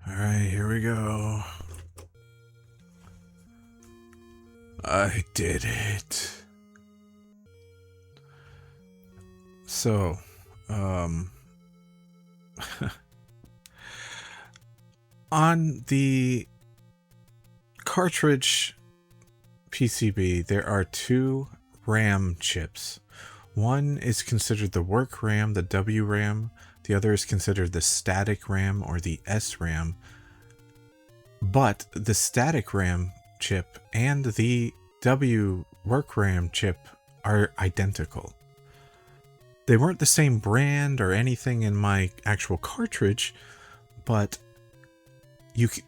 Alright, here we go. I did it. So, on the cartridge PCB, there are two RAM chips. One is considered the work RAM, the W RAM. The other is considered the static RAM or the SRAM. But the static RAM chip and the W work RAM chip are identical. They weren't the same brand or anything in my actual cartridge, but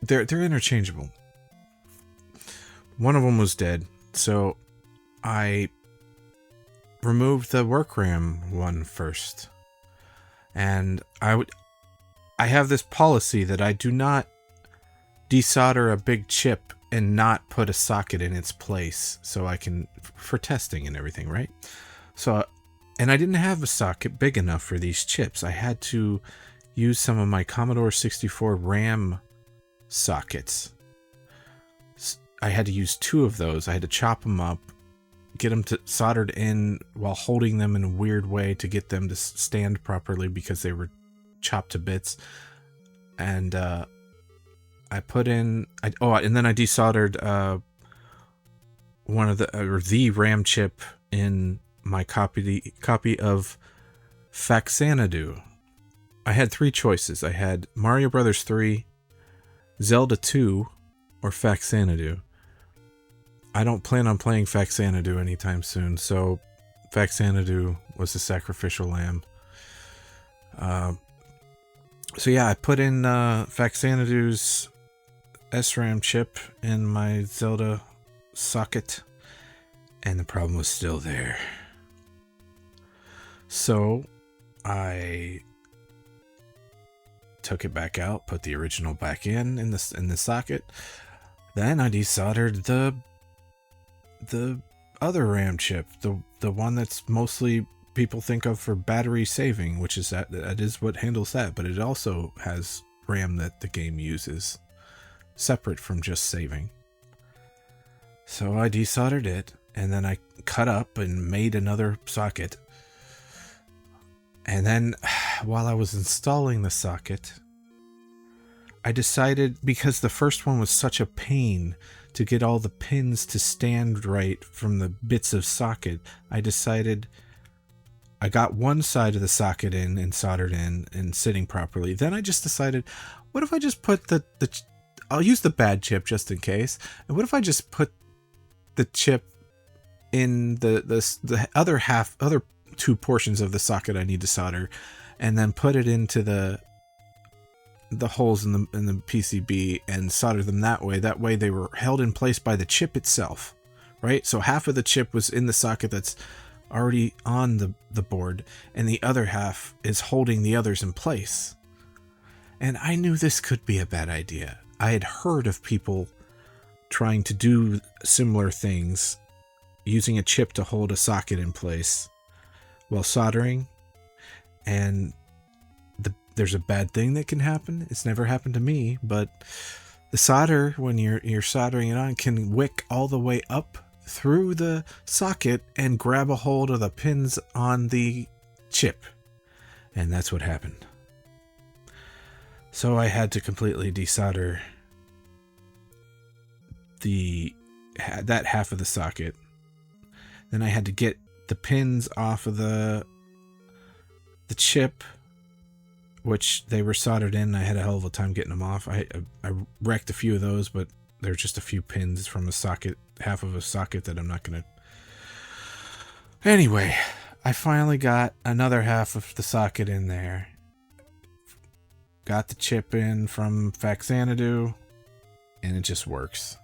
they're interchangeable. One of them was dead, so I removed the work RAM one first. And I have this policy that I do not desolder a big chip and not put a socket in its place so I can, for testing and everything, right? So, and I didn't have a socket big enough for these chips. I had to use some of my Commodore 64 RAM sockets. I had to use two of those. I had to chop them up, get them soldered in while holding them in a weird way to get them to stand properly because they were chopped to bits. And I put in, and then I desoldered one of the RAM chip in my copy of Faxanadu. I had three choices. I had Mario Brothers 3, Zelda 2, or Faxanadu. I don't plan on playing Faxanadu anytime soon, so Faxanadu was the sacrificial lamb. So yeah, I put in Faxanadu's SRAM chip in my Zelda socket, and the problem was still there. So I took it back out, put the original back in the socket. Then I desoldered the other RAM chip, the one that's mostly people think of for battery saving, which is that is what handles that, but it also has RAM that the game uses separate from just saving. So I desoldered it, and then I cut up and made another socket. And then while I was installing the socket, I decided, because the first one was such a pain to get all the pins to stand right from the bits of socket, I decided I got one side of the socket in and soldered in and sitting properly. Then I just decided, what if I just put I'll use the bad chip just in case. And what if I just put the chip in the other two portions of the socket I need to solder, and then put it into the holes in the PCB and solder them that way. That way they were held in place by the chip itself, right? So half of the chip was in the socket that's already on the board, and the other half is holding the others in place. And I knew this could be a bad idea. I had heard of people trying to do similar things, using a chip to hold a socket in place while soldering, and there's a bad thing that can happen. It's never happened to me, but the solder, when you're soldering it on, can wick all the way up through the socket and grab a hold of the pins on the chip. And that's what happened. So I had to completely desolder that half of the socket. Then I had to get the pins off of the chip, which they were soldered in. I had a hell of a time getting them off. I wrecked a few of those, but they're just a few pins from a socket, half of a socket that I'm not going to... Anyway, I finally got another half of the socket in there. Got the chip in from Faxanadu, and it just works.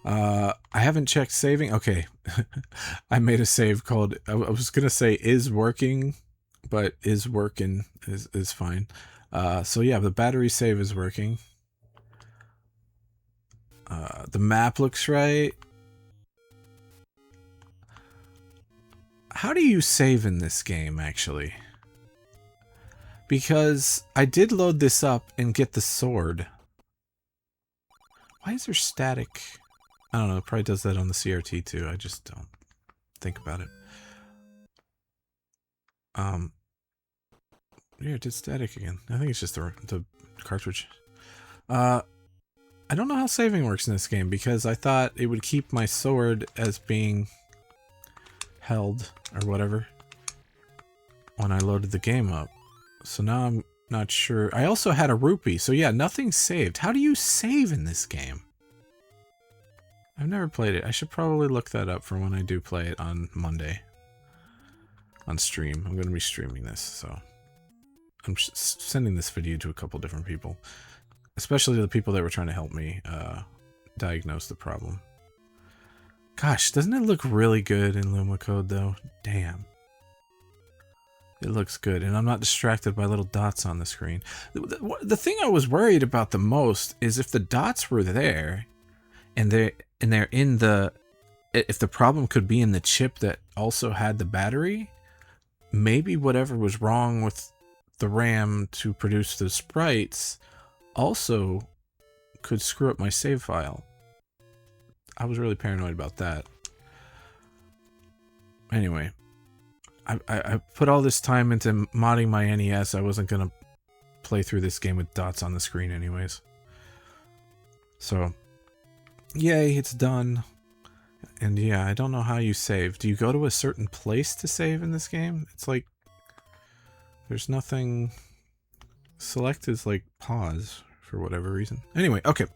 I haven't checked saving. Okay, I made a save called... I was going to say is working, but is working is fine. So yeah, the battery save is working. The map looks right. How do you save in this game, actually? because I did load this up and get the sword. Why is there static? I don't know, it probably does that on the CRT too. I just don't think about it. Yeah, it did static again. I think it's just the cartridge. I don't know how saving works in this game because I thought it would keep my sword as being held or whatever when I loaded the game up. So now I'm not sure. I also had a rupee, so yeah, nothing's saved. How do you save in this game? I've never played it. I should probably look that up for when I do play it on Monday. On stream. I'm going to be streaming this, so I'm sending this video to a couple different people. Especially the people that were trying to help me diagnose the problem. Gosh, doesn't it look really good in Luma Code, though? Damn. It looks good, and I'm not distracted by little dots on the screen. The thing I was worried about the most is if the dots were there, and they're in the... If the problem could be in the chip that also had the battery, maybe whatever was wrong with the RAM to produce the sprites also could screw up my save file. I was really paranoid about that. Anyway, I put all this time into modding my NES. I wasn't gonna play through this game with dots on the screen anyways. So, yay, it's done. And yeah, I don't know how you save. Do you go to a certain place to save in this game? It's like there's nothing. Select is like pause for whatever reason. Anyway, okay,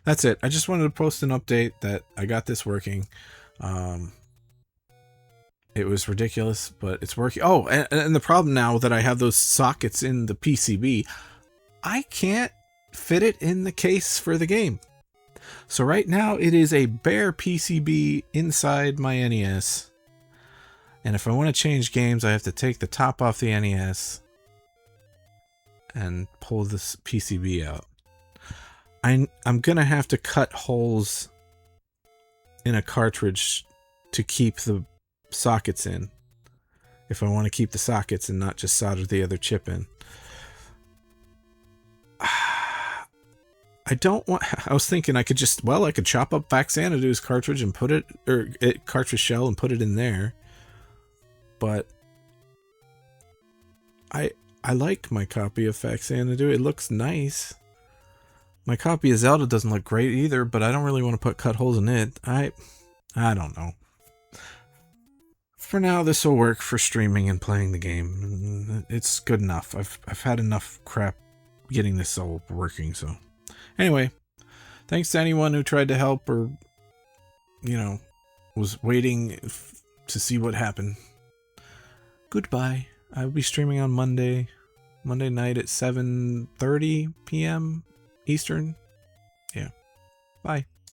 that's it. I just wanted to post an update that I got this working. It was ridiculous, but it's working. Oh, and the problem now that I have those sockets in the PCB, I can't fit it in the case for the game. So right now it is a bare PCB inside my NES. And if I want to change games, I have to take the top off the NES and pull this PCB out. I'm gonna have to cut holes in a cartridge to keep the sockets in if I want to keep the sockets and not just solder the other chip in. I don't want... I was thinking I could just... Well, I could chop up Faxanadu's cartridge and put it... Or cartridge shell and put it in there. But I like my copy of Faxanadu. It looks nice. My copy of Zelda doesn't look great either, but I don't really want to put cut holes in it. I don't know. For now, this will work for streaming and playing the game. It's good enough. I've had enough crap getting this all working, so... Anyway, thanks to anyone who tried to help or, you know, was waiting to see what happened. Goodbye. I'll be streaming on Monday night at 7:30 p.m. Eastern. Yeah. Bye.